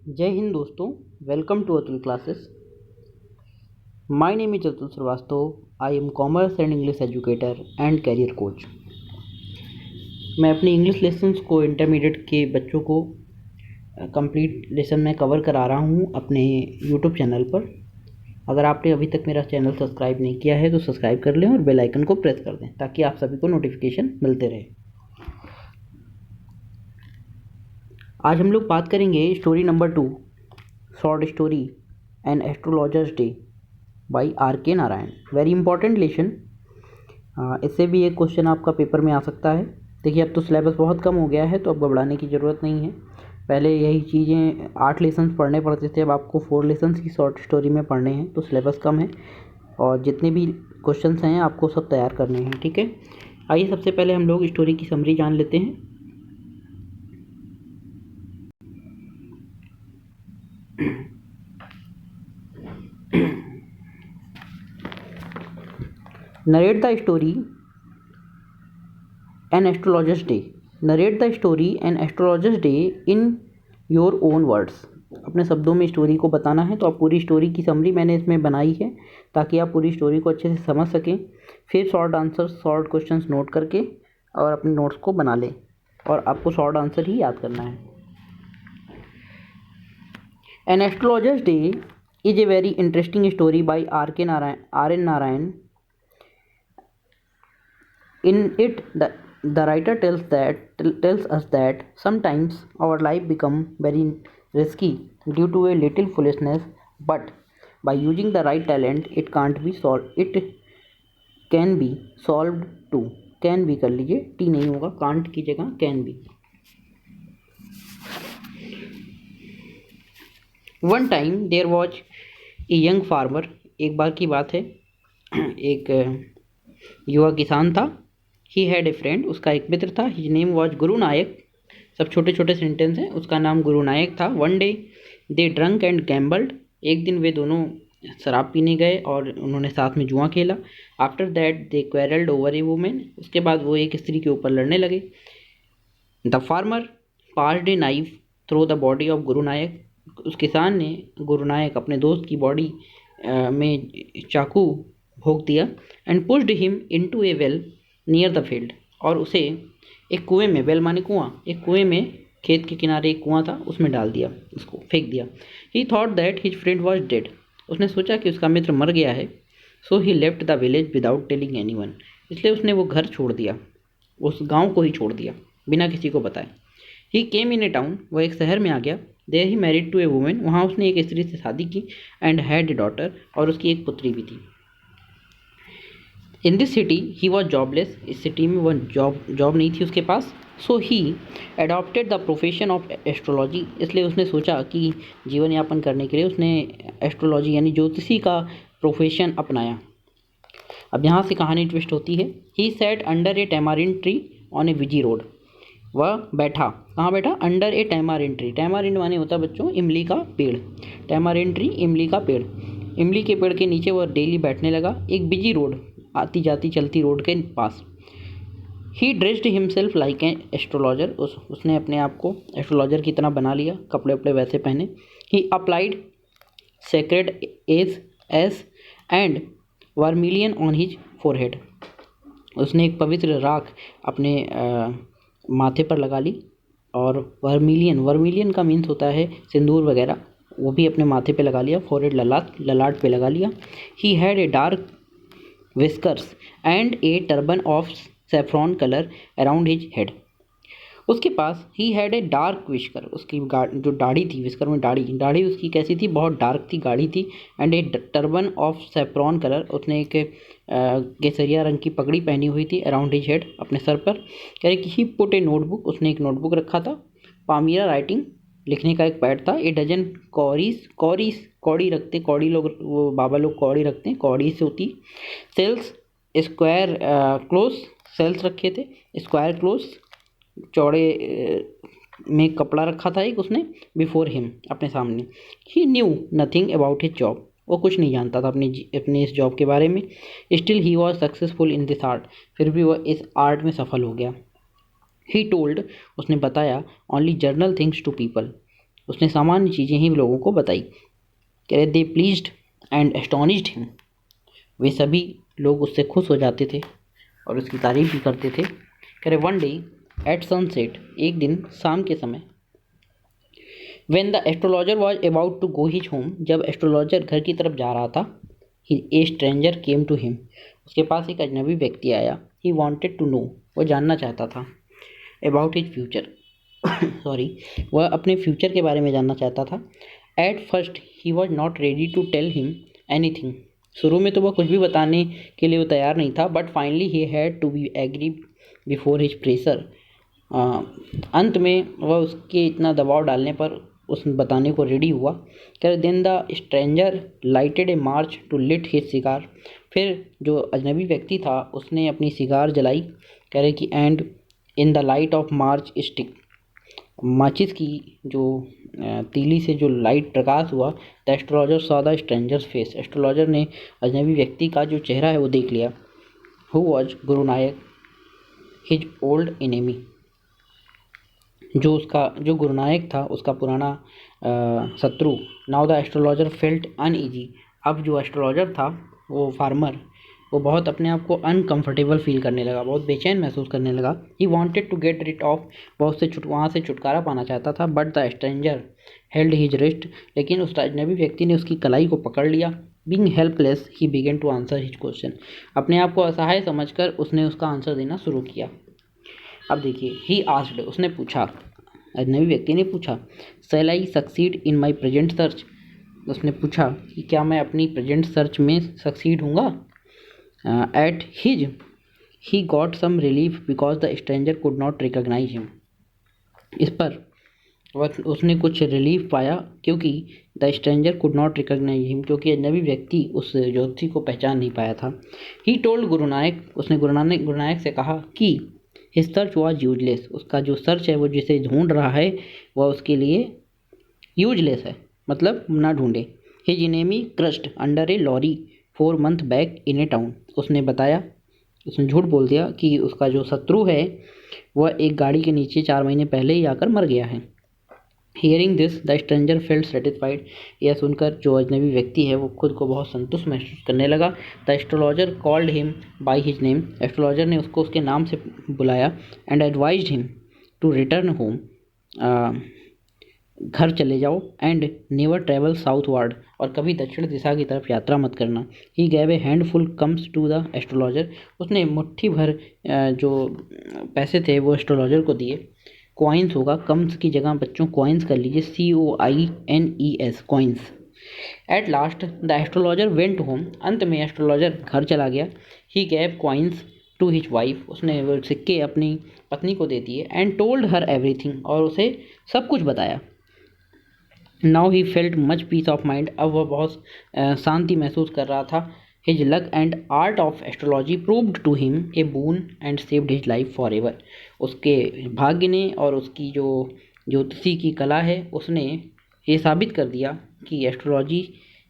जय हिंद दोस्तों, welcome to Atul classes. My name is Atul Shrivastava. I am commerce and English educator and career coach. मैं अपनी इंग्लिश लेसन्स को इंटरमीडिएट के बच्चों को कंप्लीट लेसन में कवर करा रहा हूँ अपने यूट्यूब चैनल पर। अगर आपने अभी तक मेरा चैनल सब्सक्राइब नहीं किया है तो सब्सक्राइब कर लें और बेल आइकन को प्रेस कर दें ताकि आप सभी को नोटिफिकेशन मिलते रहे। आज हम लोग बात करेंगे story number 2, short story an astrologer's day by R.K. Narayan. Very important lesson. इससे भी एक क्वेश्चन आपका पेपर में आ सकता है। देखिए, अब तो सिलेबस बहुत कम हो गया है तो अब घबराने की ज़रूरत नहीं है। पहले यही चीज़ें 8 लेसन्स पढ़ने पड़ते थे, अब आपको 4 लेसन्स ही शॉर्ट स्टोरी में पढ़ने हैं, तो सिलेबस कम है और जितने भी क्वेश्चंस हैं आपको सब तैयार करने हैं। ठीक है, आइए सबसे पहले हम लोग स्टोरी की समरी जान लेते हैं। Narrate the story an astrologer's day. Narrate the story an astrologer's day in your own words. अपने शब्दों में स्टोरी को बताना है, तो आप पूरी स्टोरी की समरी मैंने इसमें बनाई है ताकि आप पूरी स्टोरी को अच्छे से समझ सकें। फिर short answer, short questions note करके और अपने नोट्स को बना लें और आपको शॉर्ट आंसर ही याद करना है। An astrologer's day is a very interesting story by R.N. Narayan. In it, the writer tells us that sometimes our life become very risky due to a little foolishness, but by using the right talent, it can't be solved. It can be solved too. Can भी कर लीजिए, T नहीं होगा, can't की जगह can be. One time there was a young farmer. एक बार की बात है, एक युवा किसान था। ही हैड ए फ्रेंड, उसका एक मित्र था। हिज नेम वॉज गुरु नायक। सब छोटे छोटे सेंटेंस हैं। उसका नाम गुरु नायक था। One day they drunk and gambled, एक दिन वे दोनों शराब पीने गए और उन्होंने साथ में जुआ खेला। After that they quarrelled over a women, उसके बाद वो एक स्त्री के ऊपर लड़ने लगे। The farmer passed a knife through the body of Guru Nayak, उस किसान ने गुरु नायक अपने दोस्त की बॉडी में चाकू भोंक दिया। And pushed him into A well near the field, और उसे एक कुएं में, वेल माने कुआं, एक कुएं में, खेत के किनारे एक कुआं था, उसमें डाल दिया, उसको फेंक दिया। He thought that his friend was dead, उसने सोचा कि उसका मित्र मर गया है। So he left the village without telling anyone, इसलिए उसने वो घर छोड़ दिया, उस गांव को ही छोड़ दिया बिना किसी को बताए। ही केम इन ए टाउन, वह एक शहर में आ गया। There he married to a women, वहाँ उसने एक स्त्री से शादी की। एंड हैड ए डॉटर, और उसकी एक पुत्री भी थी। In this city he was jobless, इस सिटी में वह जॉब नहीं थी उसके पास। So he adopted the profession of astrology, इसलिए उसने सोचा कि जीवन यापन करने के लिए उसने एस्ट्रोलॉजी यानी ज्योतिषी का प्रोफेशन अपनाया। अब यहाँ से कहानी ट्विस्ट होती है। He sat under a tamarind tree on a busy road, वह बैठा, कहाँ बैठा? Under a tamarind tree. Tamarind माने होता है बच्चों इमली का पेड़। टैमारिंड ट्री, इमली का पेड़। इमली के पेड़ के नीचे वह डेली बैठने लगा, एक बिजी रोड, आती जाती चलती रोड के पास। He dressed himself like a astrologer, उसने अपने आप को एस्ट्रोलॉजर की तरह बना लिया, कपड़े वपड़े वैसे पहने। He applied sacred ash and vermilion on his forehead, उसने एक पवित्र राख अपने माथे पर लगा ली। और वर्मिलियन का मीन्स होता है सिंदूर वगैरह, वो भी अपने माथे पे लगा लिया। फोरहेड, ललाट पे लगा लिया। He had a dark whiskers and a turban of saffron colour around his head, उसके पास he had a dark whisker, उसकी जो दाढ़ी थी, विस्कर में दाढ़ी उसकी कैसी थी? बहुत डार्क थी, गाढ़ी थी। And a turban of saffron colour, उसने एक केसरिया रंग की पगड़ी पहनी हुई थी अराउंड हिज हेड, अपने सर पर। कह रहे कि ही पुट ए नोटबुक, उसने एक नोटबुक रखा था। पामिरा राइटिंग, लिखने का एक पैड था। ए डजन कौड़ी रखते, कौड़ी लोग, वो बाबा लोग कौड़ी रखते हैं, कौड़ी से होती। सेल्स स्क्वायर क्लोथ, सेल्स रखे थे। स्क्वायर क्लोथ, चौड़े में कपड़ा रखा था एक उसने। बिफोर हिम, अपने सामने। He knew nothing about his job, वो कुछ नहीं जानता था अपने इस जॉब के बारे में। Still he was successful in this art, फिर भी वह इस आर्ट में सफल हो गया। ही टोल्ड, उसने बताया, only general things to people, उसने सामान्य चीज़ें ही लोगों को बताई। कह रहे they pleased and astonished him, वे सभी लोग उससे खुश हो जाते थे और उसकी तारीफ भी करते थे। कह रहे वन डे एट सनसेट, एक दिन शाम के समय, when the astrologer was about to go his home, जब एस्ट्रोलॉजर घर की तरफ जा रहा था, a stranger came to him, उसके पास एक अजनबी व्यक्ति आया। ही वॉन्टेड टू नो, वो जानना चाहता था, अबाउट हिज फ्यूचर सॉरी, वह अपने फ्यूचर के बारे में जानना चाहता था। At first he was not ready to tell him anything, शुरू में तो वह कुछ भी बताने के लिए वो तैयार नहीं था, but finally he had to be agree before his pressure, अंत में वह उसके इतना दबाव डालने पर उसने बताने को रेडी हुआ। कह then the stranger lighted a match to lit his cigar, फिर जो अजनबी व्यक्ति था उसने अपनी सिगार जलाई। कह रहे कि and in the light of March stick, माचिस की जो तीली से जो लाइट प्रकाश हुआ, the astrologer saw the strangers face, astrologer ने अजनबी व्यक्ति का जो चेहरा है वो देख लिया। Who was Guru Nayak his old enemy, जो गुरु नायक था उसका पुराना शत्रु। Now the astrologer felt uneasy, अब जो एस्ट्रोलॉजर था वो फार्मर, वो बहुत अपने आप को अनकंफर्टेबल फील करने लगा, बहुत बेचैन महसूस करने लगा। He wanted to get rid of, वह उससे वहाँ से छुटकारा पाना चाहता था। But the stranger held his wrist, लेकिन उस अजनबी व्यक्ति ने उसकी कलाई को पकड़ लिया। Being helpless he began to answer his question, अपने आप को असहाय समझकर उसने उसका आंसर देना शुरू किया। अब देखिए, ही आस्क्ड, उसने पूछा, अजनबी व्यक्ति ने पूछा, shall I succeed in my present search, उसने पूछा कि क्या मैं अपनी प्रेजेंट सर्च में सक्सीड होऊंगा। At his he got some relief because the stranger could not recognise him, इस पर उसने कुछ रिलीफ पाया क्योंकि the stranger could not recognise him, क्योंकि अजनबी व्यक्ति उस ज्योतिषी को पहचान नहीं पाया था। ही टोल्ड गुरु नायक, उसने गुरु नायक से कहा कि हिज सर्च वॉज यूजलेस, उसका जो सर्च है वो जिसे ढूंढ रहा है वह उसके लिए यूजलेस है, मतलब ना ढूंढे। His enemy crushed under a lorry 4 months back in a town, उसने बताया, उसने झूठ बोल दिया कि उसका जो शत्रु है वह एक गाड़ी के नीचे 4 महीने पहले ही आकर मर गया है। Hearing this the stranger felt satisfied, यह सुनकर जो अजनबी व्यक्ति है वो खुद को बहुत संतुष्ट महसूस करने लगा। The astrologer called him by his name, astrologer ने उसको उसके नाम से बुलाया। And advised him to return home, घर चले जाओ। एंड नेवर ट्रेवल साउथवर्ड, और कभी दक्षिण दिशा की तरफ यात्रा मत करना। He gave a handful coins to the astrologer, उसने मुट्ठी भर जो पैसे थे वो एस्ट्रोलॉजर को दिए। कॉइन्स होगा, कम्स की जगह बच्चों कॉइन्स कर लीजिए, COINES, coins. At last the astrologer went home, अंत में एस्ट्रोलॉजर घर चला गया। He gave coins to his wife, उसने वो सिक्के अपनी पत्नी को दे दिए। एंड टोल्ड हर एवरीथिंग, और उसे सब कुछ बताया। Now he felt much peace of mind, अब वह बहुत शांति महसूस कर रहा था। His luck and art of astrology proved to him a boon and saved his life for ever, उसके भाग्य ने और उसकी जो ज्योतिषी की कला है उसने ये साबित कर दिया कि एस्ट्रोलॉजी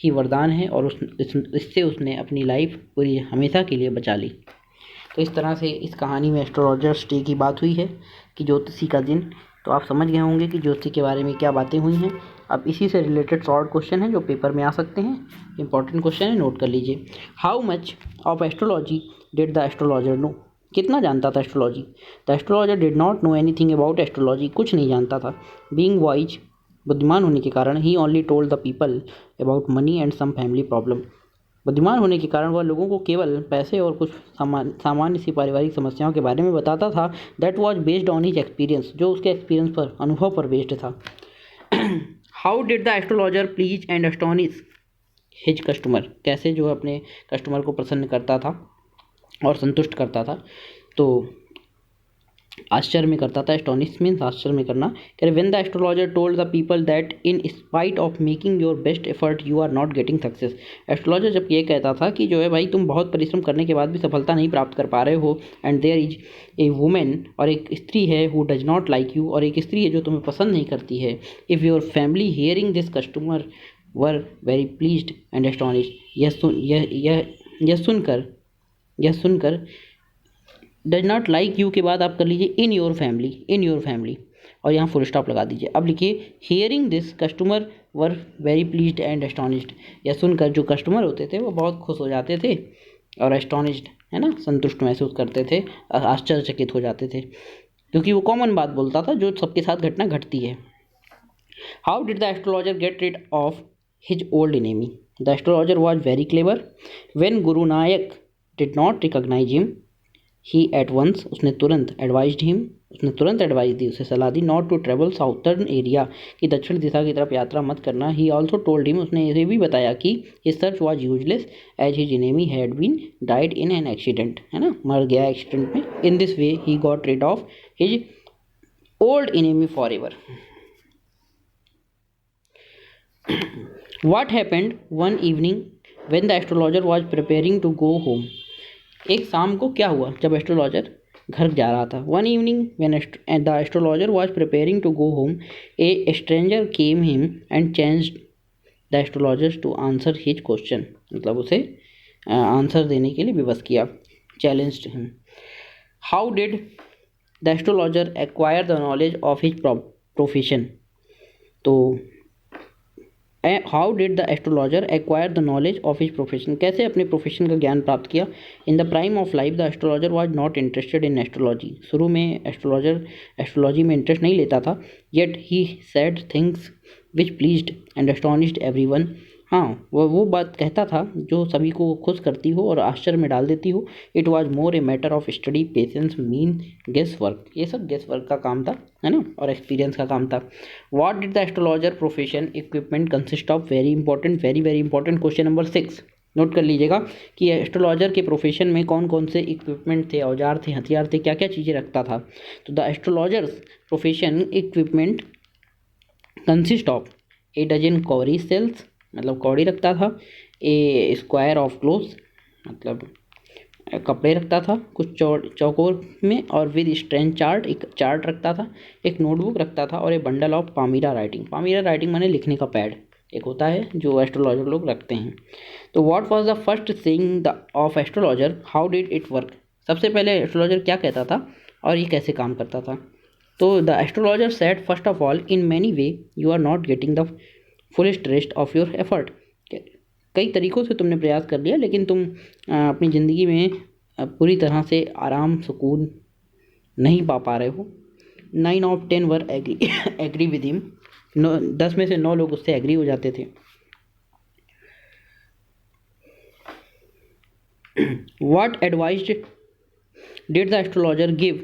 ही वरदान है, और इससे उसने अपनी लाइफ पूरी हमेशा के लिए बचा ली। तो इस तरह से इस कहानी में एस्ट्रोलॉजर्स डे की बात हुई है कि ज्योतिषी का दिन। तो आप समझ गए होंगे कि ज्योतिषी के बारे में क्या बातें हुई हैं। अब इसी से रिलेटेड शॉर्ट क्वेश्चन हैं जो पेपर में आ सकते हैं, इंपॉर्टेंट क्वेश्चन है, नोट कर लीजिए। How much of astrology did the astrologer know, कितना जानता था astrology. The astrologer did not know anything about astrology, कुछ नहीं जानता था। बीइंग वाइज, बुद्धिमान होने के कारण, he only told the people about money and some family problem, बुद्धिमान होने के कारण वह लोगों को केवल पैसे और कुछ सामान्य सी पारिवारिक समस्याओं के बारे में बताता था। That was based on his experience, जो उसके एक्सपीरियंस पर, अनुभव पर बेस्ड था। How did the astrologer please and astonish his customer, कैसे जो अपने कस्टमर को प्रसन्न करता था और संतुष्ट करता था। तो आश्चर्य में करता था, एस्टोनिश मीन्स आश्चर्य में करना। When the astrologer told the people that in spite of making your best effort you are not getting success, astrologer जब ये कहता था कि जो है भाई तुम बहुत परिश्रम करने के बाद भी सफलता नहीं प्राप्त कर पा रहे हो। And there is a women, और एक स्त्री है, who does not like you, और एक स्त्री है जो तुम्हें पसंद नहीं करती है। If your family hearing this customer were very pleased and astonished, यह सुनकर डज नॉट लाइक यू के बाद आप कर लीजिए इन योर फैमिली, और यहाँ फुल स्टॉप लगा दीजिए। अब लिखिए hearing this customer were very pleased and astonished. यह सुनकर जो कस्टमर होते थे वो बहुत खुश हो जाते थे और एस्टॉनिश्ड है ना, संतुष्ट महसूस करते थे, आश्चर्यचकित हो जाते थे, क्योंकि वो कॉमन बात बोलता था जो सबके साथ घटना घटती है। How did the astrologer get rid of his old enemy? The astrologer was very clever. When Guru Nayak did not recognise him he at once, उसने तुरंत एडवाइस दी, उसे सलाह दी not to travel southern area, कि दक्षिण दिशा की तरफ यात्रा मत करना। ही ऑल्सो टोल्ड हिम, उसने ये भी बताया कि his search was useless as his enemy had been died in an accident, है ना, मर गया एक्सीडेंट में। In this way he got rid of his old enemy for ever. What happened one evening when the astrologer was preparing to go home? एक शाम को क्या हुआ जब एस्ट्रोलॉजर घर जा रहा था। One evening when the astrologer was preparing to go home a stranger came him and changed the astrologer to answer his question, मतलब उसे आंसर देने के लिए विवश किया, challenged him. How did the astrologer acquire the knowledge of his profession? तो how did the astrologer acquire the knowledge of his profession, कैसे अपने प्रोफेशन का ज्ञान प्राप्त किया। In the prime of life the astrologer was not interested in astrology, शुरू में astrologer astrology में इंटरेस्ट नहीं लेता था। Yet he said things which pleased and astonished everyone, हाँ वो बात कहता था जो सभी को खुश करती हो और आश्चर्य में डाल देती हो। It was more a matter of study, patience, mean guess work, ये सब गेस वर्क का काम था, है ना, और एक्सपीरियंस का काम था। What did the astrologer profession equipment consist of? Very important, very very important question number 6, note कर लीजिएगा कि एस्ट्रोलॉजर के प्रोफेशन में कौन कौन से इक्विपमेंट थे, औजार थे, हथियार थे, क्या क्या चीज़ें रखता था। तो the astrologer's profession equipment consist of a dozen cowrie shells, मतलब कौड़ी रखता था, ए स्क्वायर ऑफ क्लोथ्स, मतलब कपड़े रखता था कुछ चौकोर में, और विद स्ट्रेंथ चार्ट, एक चार्ट रखता था, एक नोटबुक रखता था, और a bundle of palmyra writing. Palmyra writing माने लिखने का पैड एक होता है जो एस्ट्रोलॉजर लोग रखते हैं। तो what was the first thing of astrologer, how did it work? सबसे पहले एस्ट्रोलॉजर क्या कहता था और ये कैसे काम करता था। तो the astrologer said first of all in many way you are not getting the fullest rest of your effort, कई तरीक़ों से तुमने प्रयास कर लिया लेकिन तुम अपनी ज़िंदगी में पूरी तरह से आराम सुकून नहीं पा रहे हो। 9 of 10 were agree with him, 10 में से 9 लोग उससे एग्री हो जाते थे। What advice did the astrologer give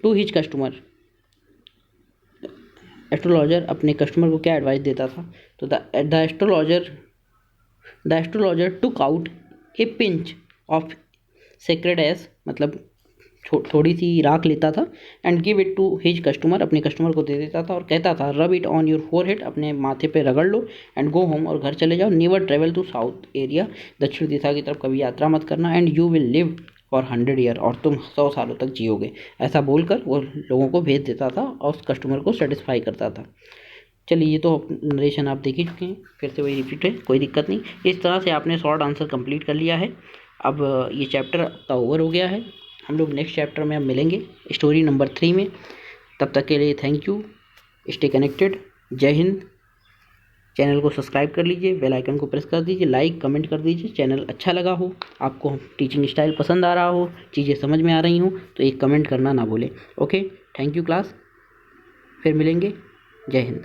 to his customer? Astrologer अपने कस्टमर को क्या एडवाइस देता था। तो the astrologer took out a pinch of sacred ash, मतलब थोड़ी सी राख लेता था, and give it to his customer, अपने कस्टमर को दे देता था और कहता था rub it on your forehead, अपने माथे पे रगड़ लो, एंड गो होम, और घर चले जाओ। Never travel to south area, दक्षिण दिशा की तरफ कभी यात्रा मत करना, and you will live for 100 year, और तुम 100 सालों तक जियोगे। ऐसा बोलकर वो लोगों को भेज देता था और उस कस्टमर को सेटिस्फाई करता था। चलिए ये तो नरेशन आप देख ही चुके हैं, फिर से वही रिपीट है, कोई दिक्कत नहीं। इस तरह से आपने शॉर्ट आंसर कंप्लीट कर लिया है। अब ये चैप्टर आपका ओवर हो गया है। हम लोग नेक्स्ट चैप्टर में अब मिलेंगे स्टोरी नंबर 3 में। तब तक के लिए थैंक यू, स्टे कनेक्टेड, जय हिंद। चैनल को सब्सक्राइब कर लीजिए, बेल आइकन को प्रेस कर दीजिए, लाइक कमेंट कर दीजिए। चैनल अच्छा लगा हो, आपको टीचिंग स्टाइल पसंद आ रहा हो, चीज़ें समझ में आ रही हो तो एक कमेंट करना ना भूलें। ओके, थैंक यू क्लास, फिर मिलेंगे, जय हिंद।